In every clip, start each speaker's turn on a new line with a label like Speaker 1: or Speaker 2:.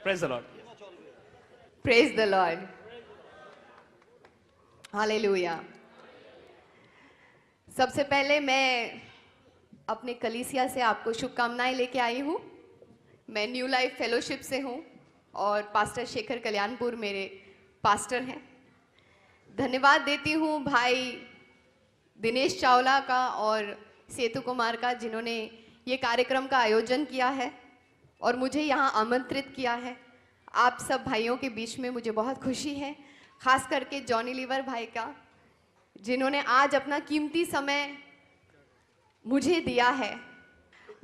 Speaker 1: Praise the Lord.
Speaker 2: Praise the Lord. Hallelujah. सबसे पहले मैं अपने कलीसिया से आपको शुभकामनाएं लेके आई हूँ। मैं न्यू लाइफ फेलोशिप से हूँ और पास्टर शेखर कल्याणपुर मेरे पास्टर हैं। धन्यवाद देती हूँ भाई दिनेश चावला का और सेतु कुमार का, जिन्होंने ये कार्यक्रम का आयोजन किया है और मुझे यहाँ आमंत्रित किया है। आप सब भाइयों के बीच में मुझे बहुत खुशी है, खास करके जॉनी लीवर भाई का, जिन्होंने आज अपना कीमती समय मुझे दिया है।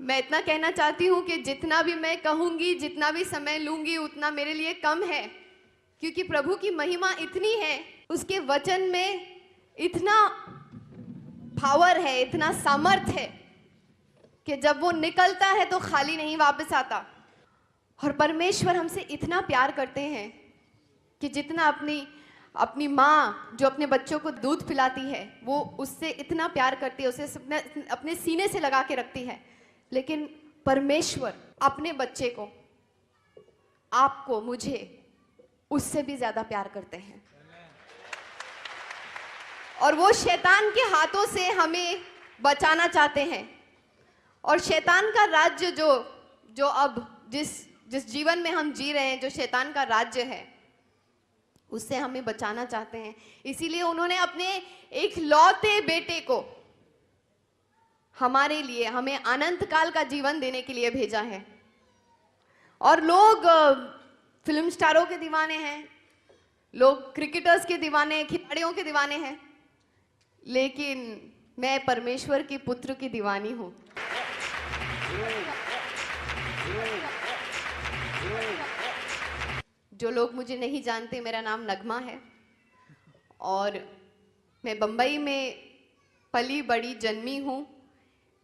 Speaker 2: मैं इतना कहना चाहती हूँ कि जितना भी मैं कहूँगी, जितना भी समय लूँगी, उतना मेरे लिए कम है, क्योंकि प्रभु की महिमा इतनी है, उसके वचन में इतना पावर है, इतना सामर्थ है कि जब वो निकलता है तो खाली नहीं वापस आता। और परमेश्वर हमसे इतना प्यार करते हैं कि जितना अपनी माँ जो अपने बच्चों को दूध पिलाती है, वो उससे इतना प्यार करती है, उसे अपने सीने से लगा के रखती है, लेकिन परमेश्वर अपने बच्चे को, आपको, मुझे उससे भी ज्यादा प्यार करते हैं। और वो शैतान के हाथों से हमें बचाना चाहते हैं। और शैतान का राज्य जो अब जिस जीवन में हम जी रहे हैं, जो शैतान का राज्य है, उससे हमें बचाना चाहते हैं। इसीलिए उन्होंने अपने एक लौते बेटे को हमारे लिए, हमें अनंत काल का जीवन देने के लिए भेजा है। और लोग फिल्म स्टारों के दीवाने हैं, लोग क्रिकेटर्स के दीवाने हैं, खिलाड़ियों के दीवाने हैं, लेकिन मैं परमेश्वर की पुत्र की दीवानी हूं। जो लोग मुझे नहीं जानते, मेरा नाम नगमा है और मैं बम्बई में पली बड़ी जन्मी हूँ।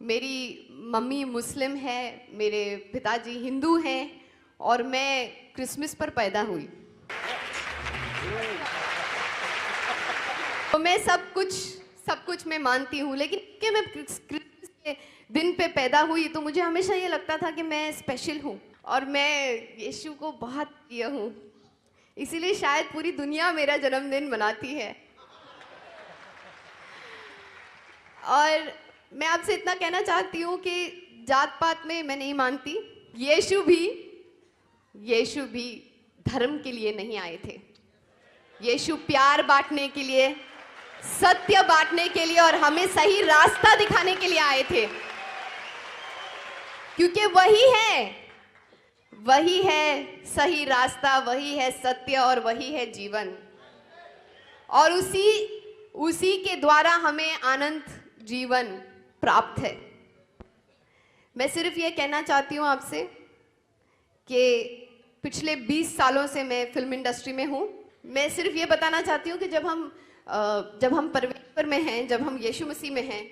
Speaker 2: मेरी मम्मी मुस्लिम है, मेरे पिताजी हिंदू हैं और मैं क्रिसमस पर पैदा हुई। तो मैं सब कुछ मैं मानती हूँ, लेकिन कि मैं क्रिसमस के दिन पे पैदा हुई तो मुझे हमेशा ये लगता था कि मैं स्पेशल हूँ और मैं यीशु को बहुत प्रिय हूँ। इसीलिए शायद पूरी दुनिया मेरा जन्मदिन मनाती है। और मैं आपसे इतना कहना चाहती हूँ कि जात पात में मैं नहीं मानती। यीशु भी धर्म के लिए नहीं आए थे। यीशु प्यार बांटने के लिए, सत्य बांटने के लिए और हमें सही रास्ता दिखाने के लिए आए थे, क्योंकि वही है सही रास्ता, वही है सत्य और वही है जीवन। और उसी के द्वारा हमें अनंत जीवन प्राप्त है। मैं सिर्फ ये कहना चाहती हूँ आपसे कि पिछले 20 सालों से मैं फिल्म इंडस्ट्री में हूँ। मैं सिर्फ ये बताना चाहती हूँ कि जब हम परमेश्वर में हैं, जब हम यीशु मसीह में हैं,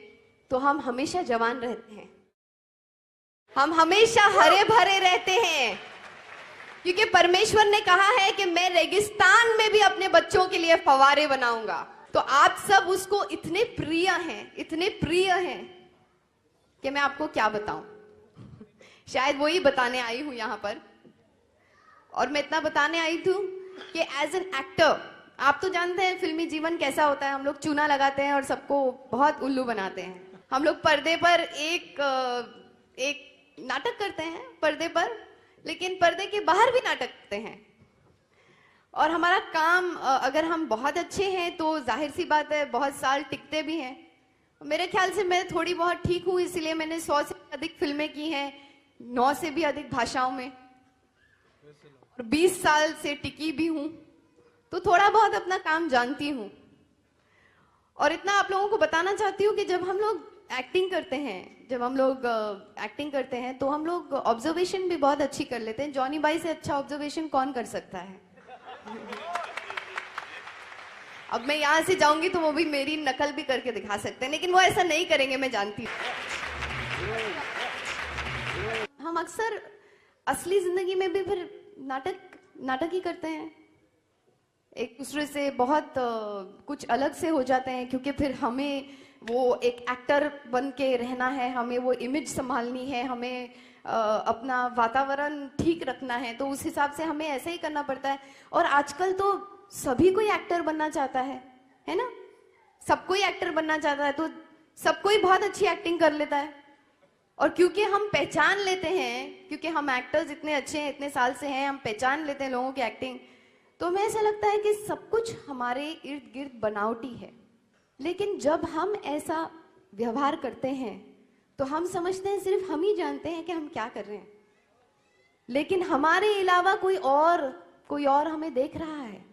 Speaker 2: तो हम हमेशा जवान रहते हैं, हम हमेशा हरे भरे रहते हैं, क्योंकि परमेश्वर ने कहा है कि मैं रेगिस्तान में भी अपने बच्चों के लिए फव्वारे बनाऊंगा। तो आप सब उसको इतने प्रिय हैं कि मैं आपको क्या बताऊं। शायद वही बताने आई हूं यहाँ पर। और मैं इतना बताने आई थी कि एज एन एक्टर, आप तो जानते हैं फिल्मी जीवन कैसा होता है। हम लोग चूना लगाते हैं और सबको बहुत उल्लू बनाते हैं। हम लोग पर्दे पर एक नाटक करते हैं पर्दे पर, लेकिन पर्दे के बाहर भी नाटक करते हैं। और हमारा काम, अगर हम बहुत अच्छे हैं तो जाहिर सी बात है बहुत साल टिकते भी हैं। मेरे ख्याल से मैं थोड़ी बहुत ठीक हूँ, इसलिए मैंने 100 से अधिक फिल्में की हैं, 9 से भी अधिक भाषाओं में, और 20 साल से टिकी भी हूँ, तो थोड़ा बहुत अपना काम जानती हूँ। और इतना आप लोगों को बताना चाहती हूँ कि जब हम लोग एक्टिंग करते हैं तो हम लोग ऑब्जर्वेशन भी बहुत अच्छी कर लेते हैं। जॉनी भाई से अच्छा ऑब्जर्वेशन कौन कर सकता है? अब मैं यहाँ से जाऊंगी तो वो भी मेरी नकल भी करके दिखा सकते हैं, लेकिन वो ऐसा नहीं करेंगे, मैं जानती हूँ। हम अक्सर असली जिंदगी में भी फिर नाटक ही करते हैं, एक दूसरे से बहुत कुछ अलग से हो जाते हैं, क्योंकि फिर हमें वो एक एक्टर बन के रहना है, हमें वो इमेज संभालनी है, हमें अपना वातावरण ठीक रखना है, तो उस हिसाब से हमें ऐसे ही करना पड़ता है। और आजकल तो सभी कोई एक्टर बनना चाहता है ना? सब कोई एक्टर बनना चाहता है, तो सब कोई बहुत अच्छी एक्टिंग कर लेता है। और क्योंकि हम पहचान लेते हैं, क्योंकि हम एक्टर्स इतने अच्छे हैं, इतने साल से हैं, हम पहचान लेते हैं लोगों की एक्टिंग, तो हमें ऐसा लगता है कि सब कुछ हमारे इर्द गिर्द बनावटी है। लेकिन जब हम ऐसा व्यवहार करते हैं तो हम समझते हैं सिर्फ हम ही जानते हैं कि हम क्या कर रहे हैं, लेकिन हमारे अलावा कोई और हमें देख रहा है,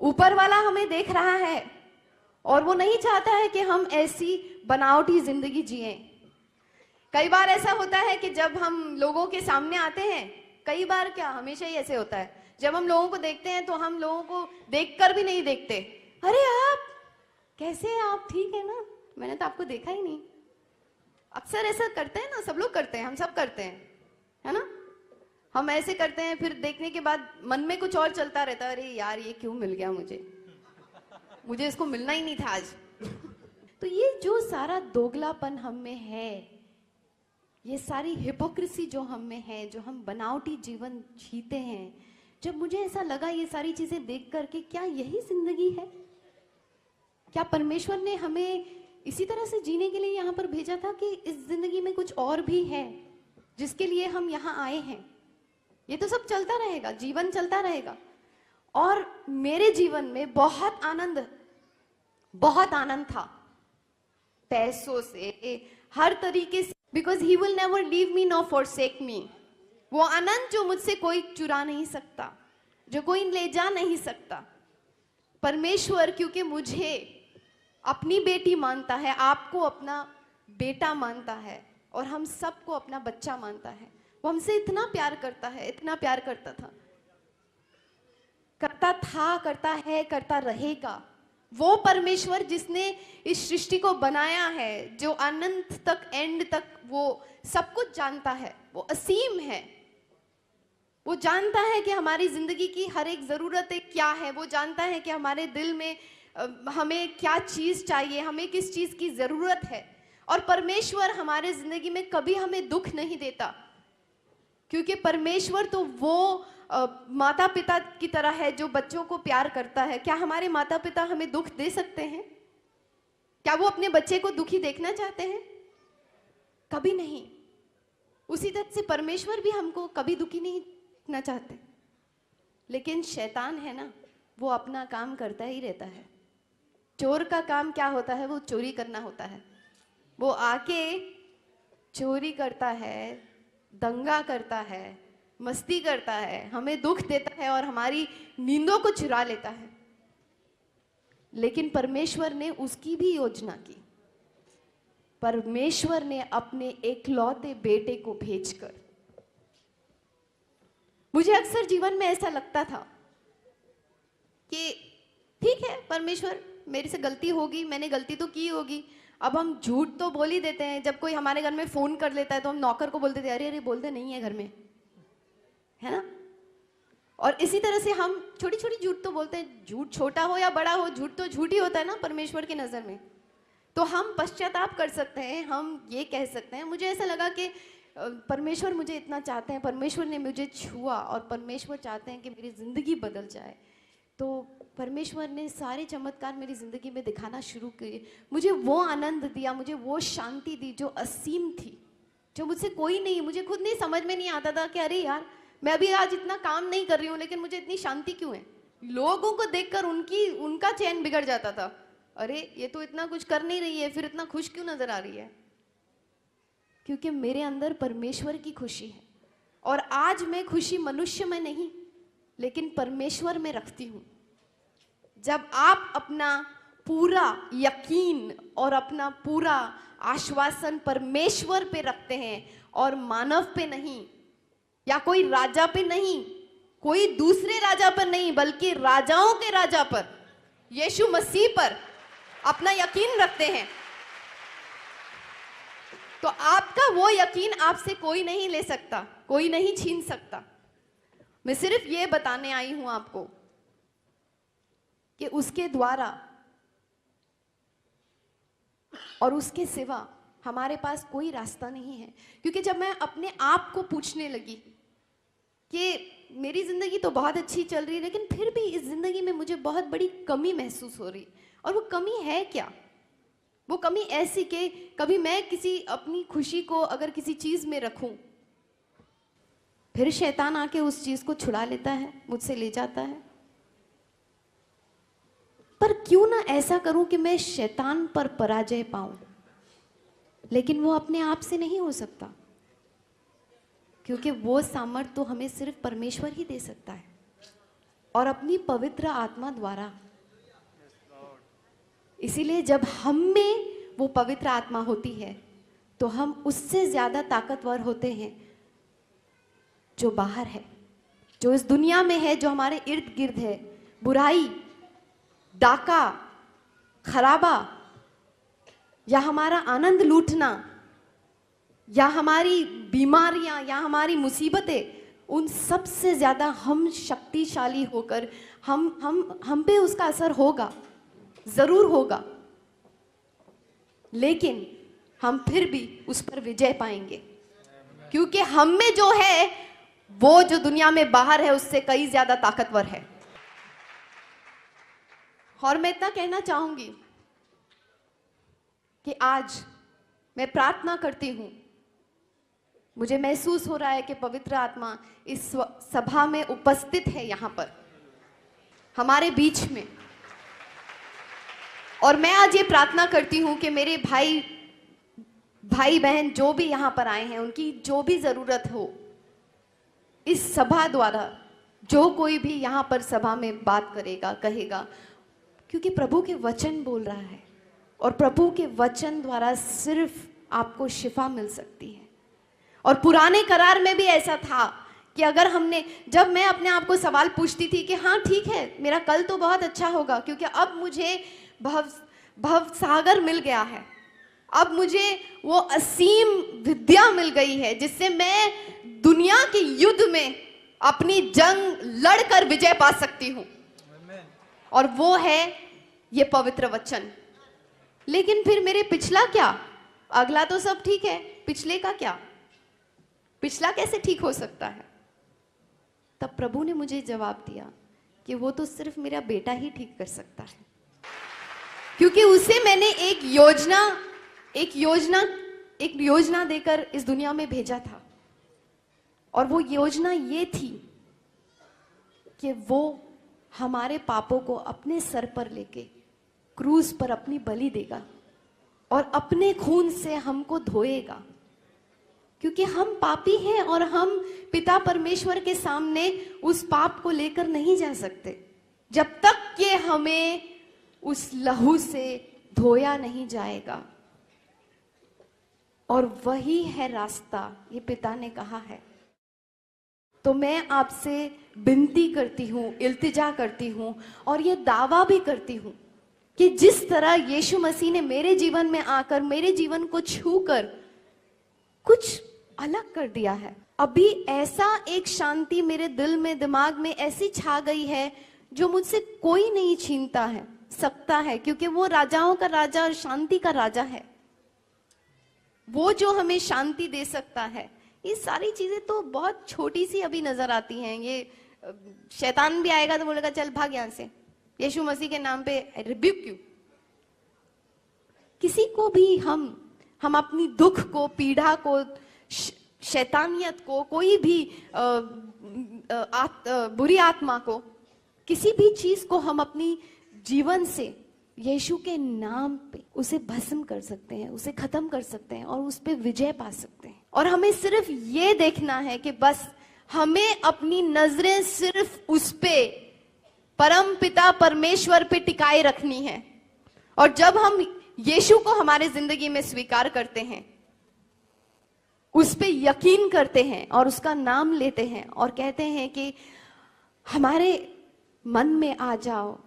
Speaker 2: ऊपर वाला हमें देख रहा है, और वो नहीं चाहता है कि हम ऐसी बनावटी जिंदगी जिएं। कई बार ऐसा होता है कि जब हम लोगों के सामने आते हैं, कई बार क्या हमेशा ही ऐसे होता है, जब हम लोगों को देखते हैं तो हम लोगों को देखकर भी नहीं देखते, अरे आप कैसे हैं, आप ठीक है ना, मैंने तो आपको देखा ही नहीं। अक्सर ऐसा करते हैं ना, सब लोग करते हैं, हम सब करते हैं, है ना? हम ऐसे करते हैं, फिर देखने के बाद मन में कुछ और चलता रहता है, अरे यार ये क्यों मिल गया मुझे इसको मिलना ही नहीं था आज। तो ये जो सारा दोगलापन हम में है, ये सारी हिपोक्रेसी जो हम में है, जो हम बनावटी जीवन जीते हैं, जब मुझे ऐसा लगा ये सारी चीजें देख करके, क्या यही जिंदगी है? क्या परमेश्वर ने हमें इसी तरह से जीने के लिए यहाँ पर भेजा था कि इस जिंदगी में कुछ और भी है जिसके लिए हम यहाँ आए हैं? ये तो सब चलता रहेगा, जीवन चलता रहेगा। और मेरे जीवन में बहुत आनंद था, पैसों से, हर तरीके से, because he will never leave me nor forsake मी। वो आनंद जो मुझसे कोई चुरा नहीं सकता, जो कोई ले जा नहीं सकता। परमेश्वर क्योंकि मुझे अपनी बेटी मानता है, आपको अपना बेटा मानता है, और हम सबको अपना बच्चा मानता है, वो हमसे इतना प्यार करता है, इतना प्यार करता था, करता है, करता रहेगा। वो परमेश्वर जिसने इस सृष्टि को बनाया है, जो अनंत तक, एंड तक वो सब कुछ जानता है, वो असीम है, वो जानता है कि हमारी जिंदगी की हर एक जरूरतें क्या है, वो जानता है कि हमारे दिल में हमें क्या चीज चाहिए, हमें किस चीज की जरूरत है। और परमेश्वर हमारे जिंदगी में कभी हमें दुख नहीं देता, क्योंकि परमेश्वर तो वो माता पिता की तरह है जो बच्चों को प्यार करता है। क्या हमारे माता पिता हमें दुख दे सकते हैं? क्या वो अपने बच्चे को दुखी देखना चाहते हैं? कभी नहीं। उसी तरह से परमेश्वर भी हमको कभी दुखी नहीं देखना चाहते। लेकिन शैतान है ना, वो अपना काम करता ही रहता है। चोर का काम क्या होता है? वो चोरी करना होता है। वो आके चोरी करता है, दंगा करता है, मस्ती करता है, हमें दुख देता है और हमारी नींदों को चुरा लेता है। लेकिन परमेश्वर ने उसकी भी योजना की। परमेश्वर ने अपने एकलौते बेटे को भेजकर, मुझे अक्सर जीवन में ऐसा लगता था कि ठीक है परमेश्वर, मेरे से गलती होगी, मैंने गलती तो की होगी। अब हम झूठ तो बोल ही देते हैं। जब कोई हमारे घर में फोन कर लेता है तो हम नौकर को बोलते थे, अरे अरे बोलते नहीं है घर में, है ना? और इसी तरह से हम छोटी छोटी झूठ तो बोलते हैं। झूठ छोटा हो या बड़ा हो, झूठ तो झूठ ही होता है ना परमेश्वर की नजर में। तो हम पश्चाताप कर सकते हैं, हम ये कह सकते हैं। मुझे ऐसा लगा कि परमेश्वर मुझे इतना चाहते हैं, परमेश्वर ने मुझे छुआ और परमेश्वर चाहते हैं कि मेरी जिंदगी बदल जाए। तो परमेश्वर ने सारे चमत्कार मेरी जिंदगी में दिखाना शुरू किए। मुझे वो आनंद दिया, मुझे वो शांति दी जो असीम थी, जो मुझसे कोई नहीं, मुझे खुद नहीं समझ में नहीं आता था कि अरे यार मैं अभी आज इतना काम नहीं कर रही हूँ लेकिन मुझे इतनी शांति क्यों है। लोगों को देखकर उनका चैन बिगड़ जाता था। अरे ये तो इतना कुछ कर नहीं रही है, फिर इतना खुश क्यों नजर आ रही है? क्योंकि मेरे अंदर परमेश्वर की खुशी है। और आज मैं खुशी मनुष्य में नहीं लेकिन परमेश्वर में रखती हूँ। जब आप अपना पूरा यकीन और अपना पूरा आश्वासन परमेश्वर पे रखते हैं और मानव पे नहीं, या कोई राजा पे नहीं, कोई दूसरे राजा पर नहीं, बल्कि राजाओं के राजा पर, यीशु मसीह पर अपना यकीन रखते हैं, तो आपका वो यकीन आपसे कोई नहीं ले सकता, कोई नहीं छीन सकता। मैं सिर्फ ये बताने आई हूं आपको कि उसके द्वारा और उसके सिवा हमारे पास कोई रास्ता नहीं है। क्योंकि जब मैं अपने आप को पूछने लगी कि मेरी ज़िंदगी तो बहुत अच्छी चल रही है, लेकिन फिर भी इस ज़िंदगी में मुझे बहुत बड़ी कमी महसूस हो रही, और वो कमी है क्या? वो कमी ऐसी कि कभी मैं किसी अपनी खुशी को अगर किसी चीज़ में रखूं, फिर शैतान आके उस चीज़ को छुड़ा लेता है, मुझसे ले जाता है। पर क्यों ना ऐसा करूं कि मैं शैतान पर पराजय पाऊं, लेकिन वो अपने आप से नहीं हो सकता, क्योंकि वो सामर्थ्य तो हमें सिर्फ परमेश्वर ही दे सकता है, और अपनी पवित्र आत्मा द्वारा। इसीलिए जब हम में वो पवित्र आत्मा होती है तो हम उससे ज्यादा ताकतवर होते हैं जो बाहर है, जो इस दुनिया में है, जो हमारे इर्द गिर्द है। बुराई, डाका, खराबा, या हमारा आनंद लूटना, या हमारी बीमारियां, या हमारी मुसीबतें, उन सब से ज्यादा हम शक्तिशाली होकर हम पे उसका असर होगा, जरूर होगा, लेकिन हम फिर भी उस पर विजय पाएंगे, क्योंकि हम में जो है वो जो दुनिया में बाहर है उससे कई ज्यादा ताकतवर है। और मैं इतना कहना चाहूंगी कि आज मैं प्रार्थना करती हूं, मुझे महसूस हो रहा है कि पवित्र आत्मा इस सभा में उपस्थित है, यहां पर हमारे बीच में। और मैं आज ये प्रार्थना करती हूं कि मेरे भाई बहन जो भी यहां पर आए हैं, उनकी जो भी जरूरत हो, इस सभा द्वारा जो कोई भी यहां पर सभा में बात करेगा, कहेगा, क्योंकि प्रभु के वचन बोल रहा है, और प्रभु के वचन द्वारा सिर्फ आपको शिफा मिल सकती है। और पुराने करार में भी ऐसा था कि अगर हमने, जब मैं अपने आप को सवाल पूछती थी कि हाँ ठीक है, मेरा कल तो बहुत अच्छा होगा, क्योंकि अब मुझे भव सागर मिल गया है, अब मुझे वो असीम विद्या मिल गई है जिससे मैं दुनिया के युद्ध में अपनी जंग लड़कर विजय पा सकती हूँ, और वो है ये पवित्र वचन। लेकिन फिर मेरे पिछला क्या? अगला तो सब ठीक है, पिछले का क्या? पिछला कैसे ठीक हो सकता है? तब प्रभु ने मुझे जवाब दिया कि वो तो सिर्फ मेरा बेटा ही ठीक कर सकता है, क्योंकि उसे मैंने एक योजना देकर इस दुनिया में भेजा था, और वो योजना ये थी कि वो हमारे पापों को अपने सर पर लेके क्रूस पर अपनी बलि देगा और अपने खून से हमको धोएगा, क्योंकि हम पापी हैं और हम पिता परमेश्वर के सामने उस पाप को लेकर नहीं जा सकते जब तक कि हमें उस लहू से धोया नहीं जाएगा। और वही है रास्ता, ये पिता ने कहा है। तो मैं आपसे विनती करती हूँ, इल्तिजा करती हूँ, और ये दावा भी करती हूँ कि जिस तरह यीशु मसीह ने मेरे जीवन में आकर मेरे जीवन को छूकर कुछ अलग कर दिया है, अभी ऐसा एक शांति मेरे दिल में, दिमाग में ऐसी छा गई है जो मुझसे कोई नहीं छीनता है सकता है, क्योंकि वो राजाओं का राजा और शांति का राजा है, वो जो हमें शांति दे सकता है। ये सारी चीजें तो बहुत छोटी सी अभी नजर आती हैं। ये शैतान भी आएगा तो बोलेगा चल भाग यहां से, यीशु मसीह के नाम पे रिब्यूक यू। किसी को भी हम अपनी दुख को, पीड़ा को, शैतानियत को, कोई भी बुरी आत्मा को, किसी भी चीज को हम अपनी जीवन से यीशु के नाम पे उसे भस्म कर सकते हैं, उसे खत्म कर सकते हैं और उस पे विजय पा सकते हैं। और हमें सिर्फ ये देखना है कि बस हमें अपनी नजरें सिर्फ उस पे, परम पिता परमेश्वर पे टिकाए रखनी है। और जब हम यीशु को हमारे जिंदगी में स्वीकार करते हैं, उस पे यकीन करते हैं और उसका नाम लेते हैं और कहते हैं कि हमारे मन में आ जाओ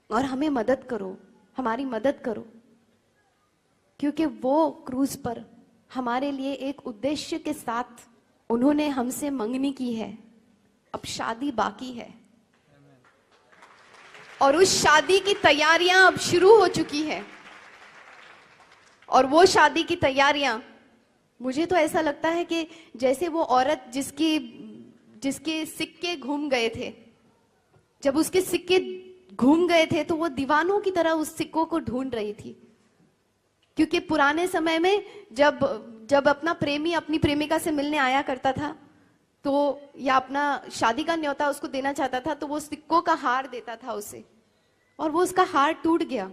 Speaker 2: और हमें मदद करो, हमारी मदद करो, क्योंकि वो क्रूज पर हमारे लिए एक उद्देश्य के साथ उन्होंने हमसे मंगनी की है। अब शादी बाकी है और उस शादी की तैयारियां अब शुरू हो चुकी है। और वो शादी की तैयारियां, मुझे तो ऐसा लगता है कि जैसे वो औरत जिसके सिक्के घूम गए थे, जब उसके सिक्के घूम गए थे तो वो दीवानों की तरह उस सिक्कों को ढूंढ रही थी। क्योंकि पुराने समय में जब अपना प्रेमी अपनी प्रेमिका से मिलने आया करता था तो या अपना शादी का न्योता उसको देना चाहता था तो वो सिक्कों का हार देता था उसे, और वो उसका हार टूट गया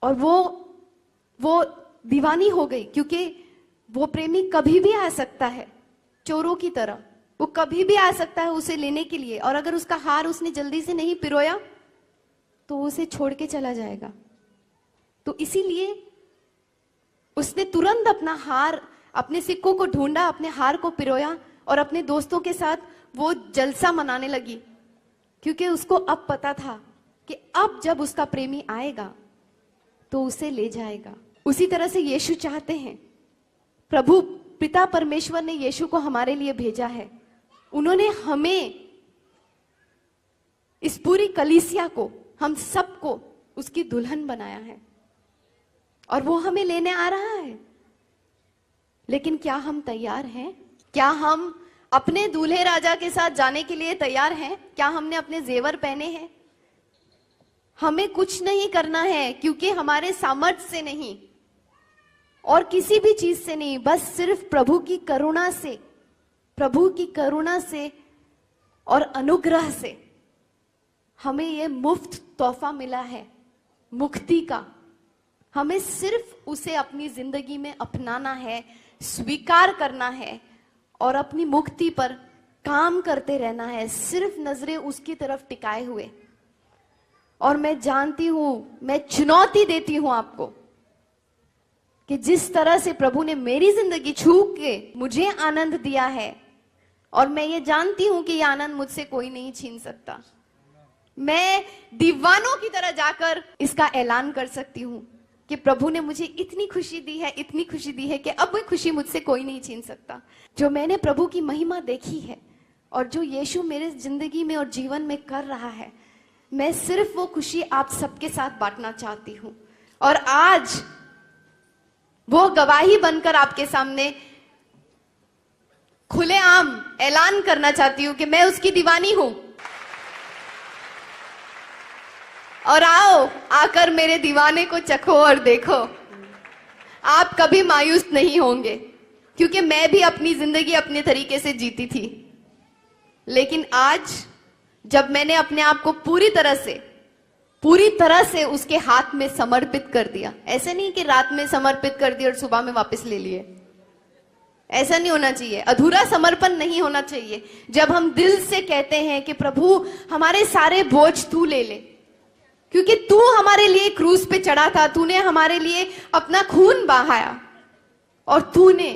Speaker 2: और वो दीवानी हो गई। क्योंकि वो प्रेमी कभी भी आ सकता है, चोरों की तरह वो कभी भी आ सकता है उसे लेने के लिए, और अगर उसका हार उसने जल्दी से नहीं पिरोया तो उसे छोड़ के चला जाएगा। तो इसीलिए उसने तुरंत अपने सिक्कों को ढूंढा, अपने हार को पिरोया और अपने दोस्तों के साथ वो जलसा मनाने लगी। क्योंकि उसको अब पता था कि अब जब उसका प्रेमी आएगा तो उसे ले जाएगा। उसी तरह से यीशु चाहते हैं, प्रभु पिता परमेश्वर ने यीशु को हमारे लिए भेजा है। उन्होंने हमें, इस पूरी कलीसिया को, हम सबको उसकी दुल्हन बनाया है और वो हमें लेने आ रहा है। लेकिन क्या हम तैयार हैं? क्या हम अपने दूल्हे राजा के साथ जाने के लिए तैयार हैं? क्या हमने अपने जेवर पहने हैं? हमें कुछ नहीं करना है, क्योंकि हमारे सामर्थ्य से नहीं और किसी भी चीज से नहीं, बस सिर्फ प्रभु की करुणा से और अनुग्रह से हमें ये मुफ्त तोहफा मिला है मुक्ति का। हमें सिर्फ उसे अपनी जिंदगी में अपनाना है, स्वीकार करना है और अपनी मुक्ति पर काम करते रहना है, सिर्फ नजरें उसकी तरफ टिकाए हुए। और मैं जानती हूं, मैं चुनौती देती हूं आपको कि जिस तरह से प्रभु ने मेरी जिंदगी छू के मुझे आनंद दिया है, और मैं ये जानती हूं कि ये आनंद मुझसे कोई नहीं छीन सकता। मैं दीवानों की तरह जाकर इसका ऐलान कर सकती हूं कि प्रभु ने मुझे इतनी खुशी दी है, इतनी खुशी दी है कि अब वो खुशी मुझसे कोई नहीं छीन सकता। जो मैंने प्रभु की महिमा देखी है और जो यीशु मेरे जिंदगी में और जीवन में कर रहा है, मैं सिर्फ वो खुशी आप सबके साथ बांटना चाहती हूं। और आज वो गवाही बनकर आपके सामने खुलेआम ऐलान करना चाहती हूं कि मैं उसकी दीवानी हूं। और आओ, आकर मेरे दीवाने को चखो और देखो, आप कभी मायूस नहीं होंगे। क्योंकि मैं भी अपनी जिंदगी अपने तरीके से जीती थी, लेकिन आज जब मैंने अपने आप को पूरी तरह से उसके हाथ में समर्पित कर दिया, ऐसे नहीं कि रात में समर्पित कर दिया और सुबह में वापस ले लिए, ऐसा नहीं होना चाहिए, अधूरा समर्पण नहीं होना चाहिए। जब हम दिल से कहते हैं कि प्रभु हमारे सारे बोझ तू ले ले, क्योंकि तू हमारे लिए क्रूस पे चढ़ा था, तूने हमारे लिए अपना खून बहाया और तूने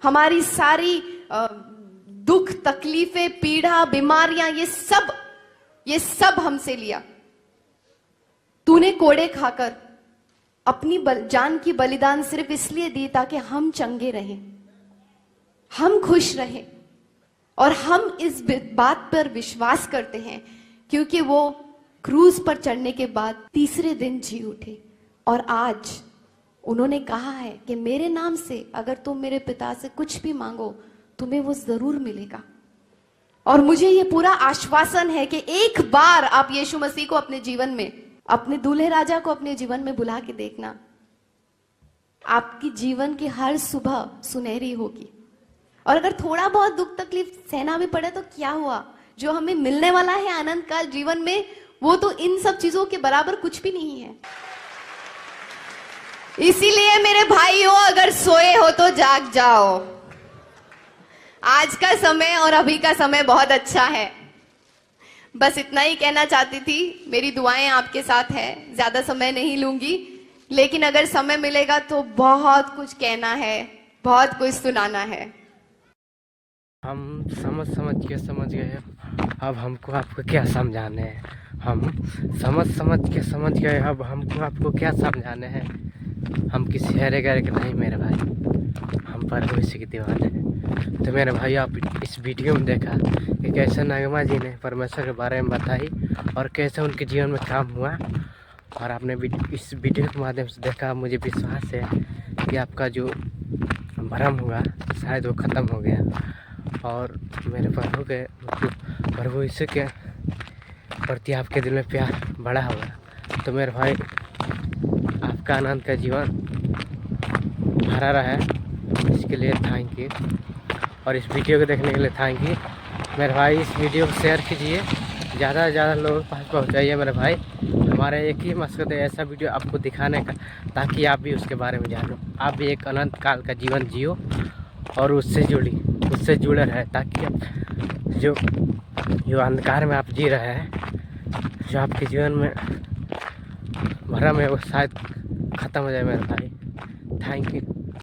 Speaker 2: हमारी सारी दुख, तकलीफें, पीड़ा, बीमारियां, ये सब हमसे लिया। तूने कोड़े खाकर अपनी जान की बलिदान सिर्फ इसलिए दी ताकि हम चंगे रहें, हम खुश रहें। और हम इस बात पर विश्वास करते हैं क्योंकि वो क्रूज पर चढ़ने के बाद तीसरे दिन जी उठे। और आज उन्होंने कहा है कि मेरे नाम से अगर तुम मेरे पिता से कुछ भी मांगो तुम्हें वो जरूर मिलेगा। और मुझे ये पूरा आश्वासन है कि एक बार आप यीशु मसीह को अपने जीवन में, अपने दूल्हे राजा को अपने जीवन में बुला के देखना, आपकी जीवन की हर सुबह सुनहरी होगी। और अगर थोड़ा बहुत दुख तकलीफ सहना भी पड़े तो क्या हुआ, जो हमें मिलने वाला है आनंद काल जीवन में, वो तो इन सब चीजों के बराबर कुछ भी नहीं है। इसीलिए मेरे भाइयों, अगर सोए हो तो जाग जाओ। आज का समय और अभी का समय बहुत अच्छा है। बस इतना ही कहना चाहती थी। मेरी दुआएं आपके साथ है, ज्यादा समय नहीं लूंगी, लेकिन अगर समय मिलेगा तो बहुत कुछ कहना है, बहुत कुछ सुनाना है।
Speaker 3: हम समझ के समझ गए, अब हमको आपको क्या समझाने हैं। हम समझ के समझ गए, अब हमको आपको क्या समझाने हैं। हम किसी हरे गैर के नहीं मेरे भाई, हम प्रभु यीशु के दीवाने हैं। तो मेरे भाई, आप इस वीडियो में देखा कि कैसे नगमा जी ने परमेश्वर के बारे में बताई और कैसे उनके जीवन में काम हुआ। और आपने इस वीडियो के माध्यम से देखा, मुझे विश्वास है कि आपका जो भ्रम हुआ शायद वो ख़त्म हो गया और मेरे प्रभु के प्रभु यीशु के प्रति आपके दिल में प्यार बढ़ा होगा। तो मेरे भाई आपका आनंद का जीवन भरा रहा है, इसके लिए थैंक यू। और इस वीडियो को देखने के लिए थैंक यू मेरे भाई। इस वीडियो को शेयर कीजिए, ज़्यादा से ज़्यादा लोगों के पास पहुँचाइए मेरे भाई। हमारा एक ही मकसद है ऐसा वीडियो आपको दिखाने का, ताकि आप भी उसके बारे में जानो, आप भी एक अनंत काल का जीवन जियो और उससे जुड़े रहे, ताकि आप जो अंधकार में आप जी रहे हैं, जो आपके जीवन में भ्रम है, वो शायद ख़त्म हो जाए मेरे भाई। Thank you.